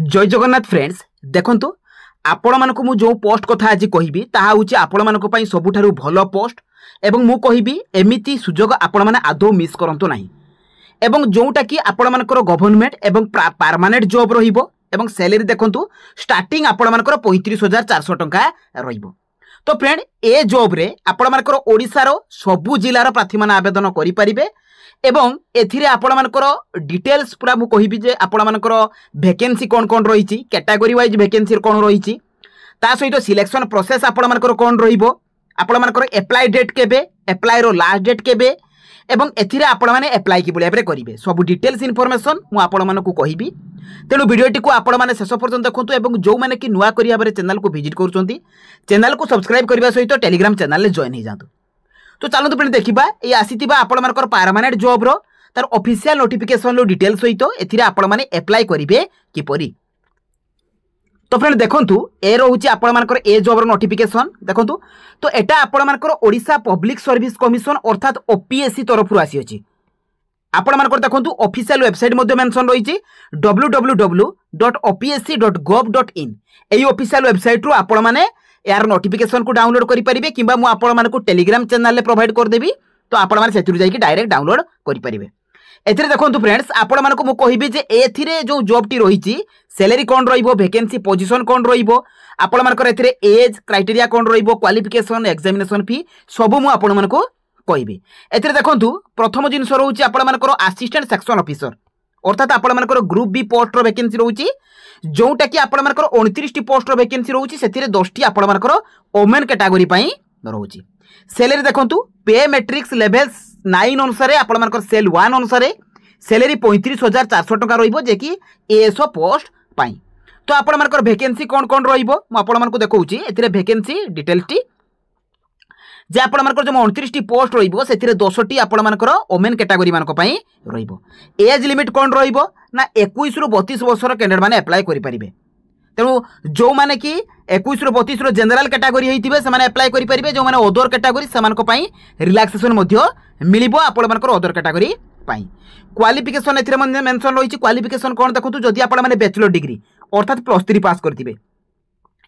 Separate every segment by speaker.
Speaker 1: जय जगन्नाथ फ्रेंड्स देखंतु आपण मानक मु जो पोस्ट कथा आज कहबी ताहा होची आपण मानक पई सबुठारु भलो पोस्ट एवं मु कहबी एमिति सुजोग आपण माने आदौ मिस करंतु नाही एवं जोटा कि आपण मानकर गवर्नमेंट एवं परमानेंट जॉब रहिबो एवं सैलरी देखंतु स्टार्टिंग आपण मानकर 35,400 टंका रहिबो। तो फ्रेंड ए जॉब रे आपण मानकर ओडिसा रो सबु जिल्लार प्रार्थी माने आवेदन करि परिबे एवं एथिरे आपण मानकर डिटेल्स पूरा मु कहिबी जे आपण मानकर वैकेंसी कोन कोन रहिछि कैटेगरी वाइज वैकेंसी कोन रहिछि ता सहित सिलेक्शन प्रोसेस आपण मानकर कोन रहिबो आपण मानकर अप्लाई डेट केबे अप्लाई रो लास्ट डेट केबे एवं एथिरे आपण माने अप्लाई कि बुलिया करिवे सब डिटेल्स इन्फॉर्मेशन मु आपण मानकु कहिबी। तेणु वीडियोटी को आपण माने शेष पर्यंत देखंतु एवं जो माने कि नुआ करिया बारे चैनल को विजिट करूछंती चैनल को सब्सक्राइब करबा सहित टेलीग्राम चैनल ले जॉइन हो जातु। तो चलतु फ्रेंड देखिबा ए आसीतिबा आपण मानकर परमानेंट जॉब रो तार ऑफिशियल नोटिफिकेशन लो डिटेल्स सहित एथिरे आपण माने अप्लाई करिवे किपरि। तो फ्रेंड देखंतु ए रहउची आपण मानकर ए जॉब रो नोटिफिकेशन देखंतु। तो एटा आपण मानकर ओडिशा पब्लिक सर्विस कमिशन अर्थात ओपीएससी तरफ रु आसी अछि। आपण मानकर देखंतु ऑफिशियल वेबसाइट मध्ये मेंशन रहिछि www.opsc.gov.in एई ऑफिशियल वेबसाइट रु आपण माने यार नोटिफिकेशन को डाउनलोड करि परिबे किबा मु आपण मानकु टेलीग्राम चैनल ले प्रोवाइड कर देबी। तो आपण माने सेतिरु जाई कि डायरेक्ट डाउनलोड करि परिबे। एथिरे देखंतु फ्रेंड्स आपण मानकु मु कहिबे जे एथिरे जो जॉब टी रहिछि सैलरी कोन रहिबो वैकेंसी पोजीशन कोन रहिबो आपण मानकर एथिरे एज क्राइटेरिया कोन रहिबो क्वालिफिकेशन एग्जामिनेशन फी सब मु आपण मानकु कहिबे। एथिरे देखंतु प्रथम जिंस रहउछि आपण मानकर असिस्टेंट सेक्शन ऑफिसर अर्थात आपण मानकर ग्रुप बी पोस्ट रो वैकेंसी रहउछि जोटा कि आपण मानकर 29 टी पोस्ट रो वैकेंसी रहउछि सेथिरे 10 टी आपण मानकर ओमेन कैटेगरी पई रहउछि। सैलरी देखंतु पे मैट्रिक्स लेवल 9 अनुसार आपण मानकर सेल 1 अनुसार सैलरी 35,400 टंका रहिबो जे कि एएसओ पोस्ट पई। तो आपण मानकर वैकेंसी कोन कोन रहिबो म आपण मानकु देखौछि एथिरे वैकेंसी डिटेल्स टी जे आपण मानकर जो 29 टी पोस्ट रहिबो सेथिरे 10 टी आपण मानकर ओमेन कैटेगरी मानक पई रहिबो। एज लिमिट कोन रहिबो ना 21 रु 32 वर्षर कैंडिडेट माने अप्लाई करि परिबे। तेणु जो माने कि 21 रु 32 रो जनरल कैटेगरी हेतिबे से माने अप्लाई करि परिबे जो माने अदर कैटेगरी से मानक पई रिलैक्सेशन मध्ये मिलिबो आपण मानकर अदर कैटेगरी पई। क्वालिफिकेशन एथिरे मेंशन रहिछि क्वालिफिकेशन कोन देखंतु जदि आपण माने बैचलर डिग्री अर्थात +3 पास करथिबे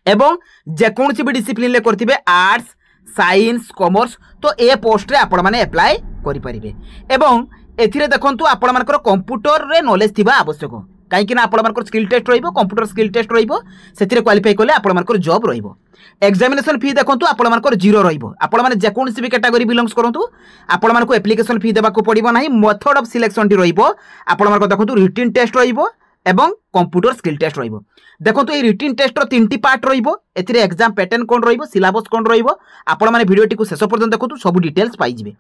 Speaker 1: एवं जे कोनसी भी डिसिप्लिन ले करथिबे आर्ट्स साइंस कॉमर्स तो ए पोस्ट रे आपण माने अप्लाई करि परिबे एवं एथिरे देखंतु आपण मानकर कंप्यूटर रे नॉलेज थिबा आवश्यक काहे कि ना आपण मानकर स्किल टेस्ट रहिबो कंप्यूटर स्किल टेस्ट रहिबो सेथिरे क्वालिफाई करले आपण मानकर जॉब रहिबो। एग्जामिनेशन फी देखंतु आपण मानकर 0 रहिबो आपण माने जे कोनसी भी कैटेगरी बिलोंग्स करंतु आपण मानकर एप्लीकेशन फी देबा को पड़िबो नाही। मेथड ऑफ सिलेक्शन टी रहिबो आपण मानकर देखंतु रिटन टेस्ट रहिबो एवं कंप्यूटर स्किल टेस्ट रहिबो। देखंतु ए रिटन टेस्ट रो 3टी पार्ट रहिबो एथिरे एग्जाम पैटर्न कोन रहिबो सिलेबस कोन रहिबो आपण माने वीडियो टी को शेष पर्यंत देखंतु सब डिटेल्स पाई जिवे।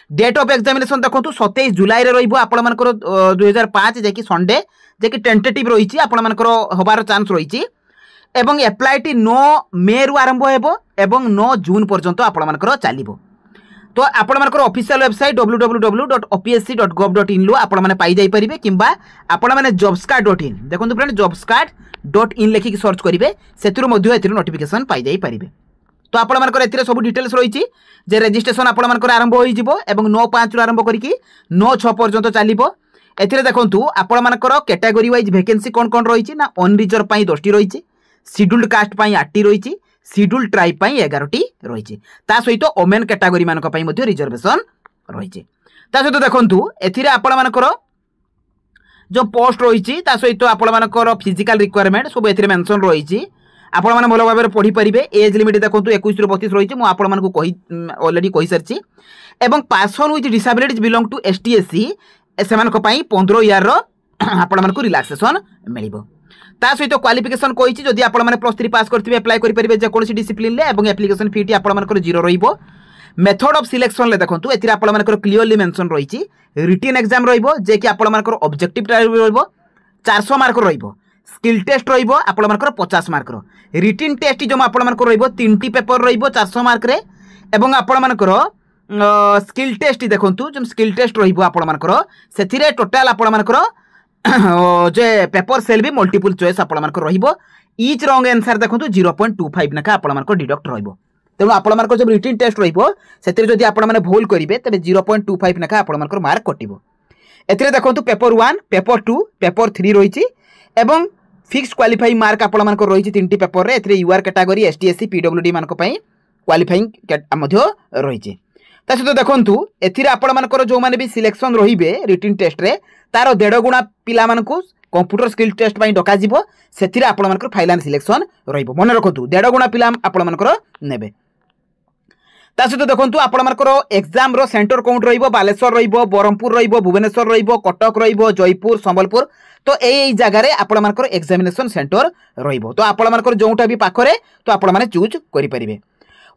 Speaker 1: डेट ऑफ एग्जामिनेशन देखंतु 27 जुलाई रे रहिबो आपण मानकर 2005 जे कि संडे जे कि टेंटेटिव रहिछि आपण मानकर होबार चांस रहिछि एवं अप्लाई टी 9 मे रु आरंभ हेबो एवं 9 जून पर्यंत आपण मानकर चलिबो। तो आपण मानकर ऑफिशियल वेबसाइट www.opsc.gov.in लो आपण माने पाई जाई परिबे किंबा आपण माने jobscard.in देखंतु फ्रेंड jobscard.in लेखि सर्च करिवे सेतिरो मध्ये एतिरो नोटिफिकेशन पाई जाई परिबे। तो आपण मानकर एतिरे सब डिटेल्स रहिछि जे रजिस्ट्रेशन आपण मानकर आरंभ होई जिवो एवं 9/5 रु आरंभ करिकि 9/6 पर्यंत चलिबो। एतिरे देखंतु आपण मानकर कैटेगरी वाइज वैकेंसी कोन कोन रहिछि ना अनरिजर्व पई 10 टी रहिछि शेड्यूल्ड कास्ट पई 8 टी रहिछि शेड्यूल्ड ट्राइब पई 11 टी रहिछि ता सहित ओमेन कैटेगरी मानक पई मध्ये रिजर्वेशन रहिछि। ता सहित देखंतु एथिरे आपण मानकर जो पोस्ट रहिछि ता सहित आपण मानकर फिजिकल रिक्वायरमेंट सब एथिरे मेंशन रहिछि आपण माने भलो भाबरे पढी परिबे। एज लिमिट देखंतु 21 रु 32 रहिछि मु आपण मानकु कहि ऑलरेडी कहि सरछि एवं person with disabilities belong to ST SC से मानक पई 15 इयर रो आपण मानकु रिलैक्सेशन मिलिबो। ता सहित क्वालिफिकेशन कहिछि जदि आपण माने +3 पास करथिबे अप्लाई करि परिबे जे कोनसी डिसिप्लिन ले एवं एप्लीकेशन फी टी आपण मानकर 0 रहिबो। मेथड ऑफ सिलेक्शन ले देखंतु एथिरे आपण मानकर क्लियरली मेंशन रहिछि रिटन एग्जाम रहिबो जे कि आपण मानकर ऑब्जेक्टिव टाइप रहिबो 400 मार्क रहिबो स्किल टेस्ट रहिबो आपण मानकर 50 मार्क रो रिटन टेस्ट जो आपण मानकर रहिबो 3टी पेपर रहिबो 400 मार्क रे एवं आपण मानकर स्किल टेस्ट देखंतु जो स्किल टेस्ट रहिबो आपण मानकर सेथिरे टोटल आपण मानकर जे पेपर सेल भी मल्टीपल चॉइस आपण मानकर रहिबो ईच रॉन्ग आंसर देखंतु 0.25 नका आपण मानकर डिडक्ट रहिबो। तेणु आपण मानकर जो रिटन टेस्ट रहिबो सेथिरे जदि आपण माने भूल करिवे तबे 0.25 नका आपण मानकर मार्क कटिबो। एथिरे देखंतु पेपर 1 पेपर 2 पेपर 3 रहिछि एवं फिक्स्ड क्वालिफाइंग मार्क आपण मानक रही 3टी पेपर रे एथरे UR category ST SC PWD मानक पई क्वालिफाइंग मध्य रही ता सहित देखंतु एथिरे आपण मानकर जो माने भी सिलेक्शन रहिबे रिटन टेस्ट रे तार 1.5 गुणा पिला मानकु कंप्यूटर स्किल टेस्ट पई डका जिवो सेथिरे आपण मानकर फाइनल सिलेक्शन रहिबो मन रखतु 1.5 गुणा पिला आपण मानकर नेबे ता सहित देखंतु आपण मानकर एग्जाम रो सेंटर कोड रहिबो बालेश्वर रहिबो बरहमपुर रहिबो भुवनेश्वर रहिबो कटक रहिबो जयपुर संबलपुर तो एई जगह रे आपण मानकर एग्जामिनेशन सेंटर रहिबो तो आपण मानकर जोंटा भी पाखरे तो आपण माने चूज करि परिबे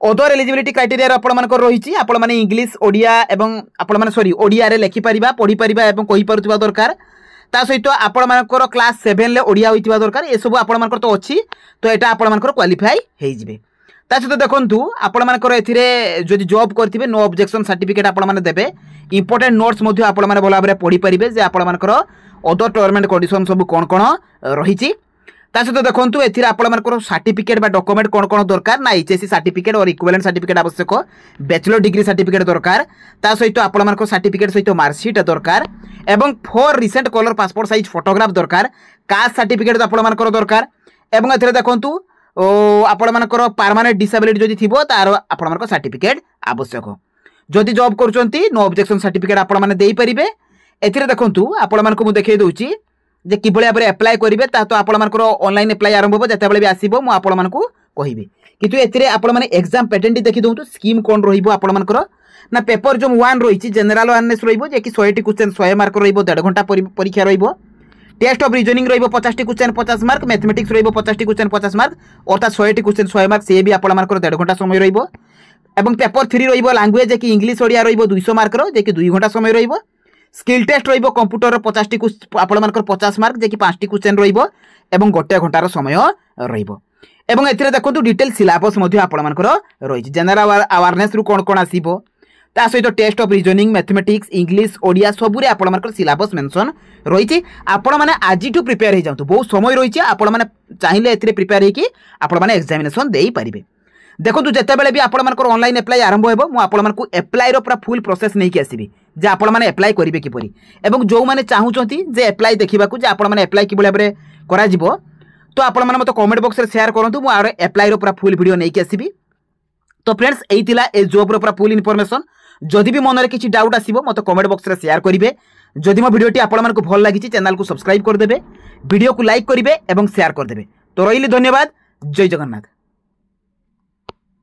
Speaker 1: अदर एलिजिबिलिटी क्राइटेरिया आपण मानकर रहिछि आपण माने इंग्लिश ओडिया एवं आपण माने सॉरी ओडिया रे लेखि परिबा पढि परिबा एवं कहि परथिबा दरकार ता सहित आपण मानकर क्लास 7 ले ओडिया होइतिबा दरकार ए सब आपण मानकर तो अछि तो एटा आपण मानकर क्वालिफाई हेइ जिवे ता सहित देखंतु आपण मानकर एथिरे जदि जॉब करथिबे नो ऑब्जेक्शन सर्टिफिकेट आपण माने देबे इंपोर्टेंट नोट्स मध्य आपण माने भला भाबरे पढि परिबे जे आपण मानकर अदर टर्म एंड कंडीशन सब कोन कोन रहिछि ता सहित देखंतु एथिरे आपण मानकर सर्टिफिकेट बा डॉक्यूमेंट कोन कोन दरकार ना एचएससी सर्टिफिकेट और इक्विवेलेंट सर्टिफिकेट आवश्यक बैचलर डिग्री सर्टिफिकेट दरकार ता सहित आपण मानकर सर्टिफिकेट सहित मार्कशीट दरकार एवं 4 recent colour passport size photograph दरकार कास्ट सर्टिफिकेट आपण मानकर दरकार एवं एथिरे देखंतु आपण मानकर परमानेंट डिसेबिलिटी जदि थिबो तार आपण मानकर सर्टिफिकेट आवश्यक जदि जॉब करूचंती नो ऑब्जेक्शन सर्टिफिकेट आपण माने देई परिबे एथिरे देखंतु आपण मानकर मु देखै दउची जे कि भले भाबरे अप्लाई करिवे ता तो आपण मानकर ऑनलाइन अप्लाई आरंभ हो जते बेले भी आसीबो मु आपण मानकू कहिबे किंतु एथिरे आपण माने एग्जाम पैटर्न देखि दउतु स्कीम कोन रहिबो आपण मानकर ना पेपर जो 1 रहिछि जनरल अवेयरनेस रहिबो जे कि 100 टी क्वेश्चन 100 मार्क रहिबो 1.5 घंटा परीक्षा रहिबो टेस्ट ऑफ रीजनिंग रहिबो 50 टी क्वेश्चन 50 मार्क मैथमेटिक्स रहिबो 50 टी क्वेश्चन 50 मार्क अर्थात 100 टी क्वेश्चन 100 मार्क से भी आपण मानकर 1.5 घंटा समय रहिबो एवं पेपर 3 रहिबो लैंग्वेज जे कि इंग्लिश ओडिया रहिबो 200 मार्क रो जे कि 2 घंटा समय रहिबो स्किल टेस्ट रहिबो कंप्यूटर 50 टी आपण मानकर 50 मार्क जे कि 5 टी क्वेश्चन रहिबो एवं 1 घंटार समय रहिबो एवं एथिरे देखंतु डिटेल सिलेबस मध्ये आपण मानकर रहिछि जनरल अवेयरनेस रु कोन कोन आसीबो ता सहित test of reasoning mathematics English Odia सबुरे आपण मानकर सिलेबस मेंशन रहिछि आपण माने आजि टू प्रिपेयर हे जांतु बहुत समय रहिछि आपण माने चाहिले एथिरे प्रिपेयर हे कि आपण माने एग्जामिनेशन देई परिबे देखो जिते बेले भी आपण मानकर ऑनलाइन अप्लाई आरंभ हेबो मु आपण मानकू अप्लाई रो पूरा फुल प्रोसेस नै कि आसीबी जे आपण माने अप्लाई करिवे किपरि एवं जो माने चाहूचंती जे अप्लाई देखिबा को जे आपण माने अप्लाई कि बले करा जिवो तो आपण माने मते कमेंट बॉक्स रे शेयर करंतु मु आरो अप्लाई रो पूरा फुल वीडियो नै कि आसीबी तो फ्रेंड्स एई थिला ए जॉब रो पूरा फुल इन्फॉर्मेशन जदि भी मन रे किछि डाउट आसीबो मते कमेंट बॉक्स रे शेयर करिवे जदि मो वीडियोटी आपण मानकू भल लागिछि चैनल को सब्सक्राइब कर देबे वीडियो को लाइक करिवे एवं शेयर कर देबे तो रहिली धन्यवाद जय जगन्नाथ।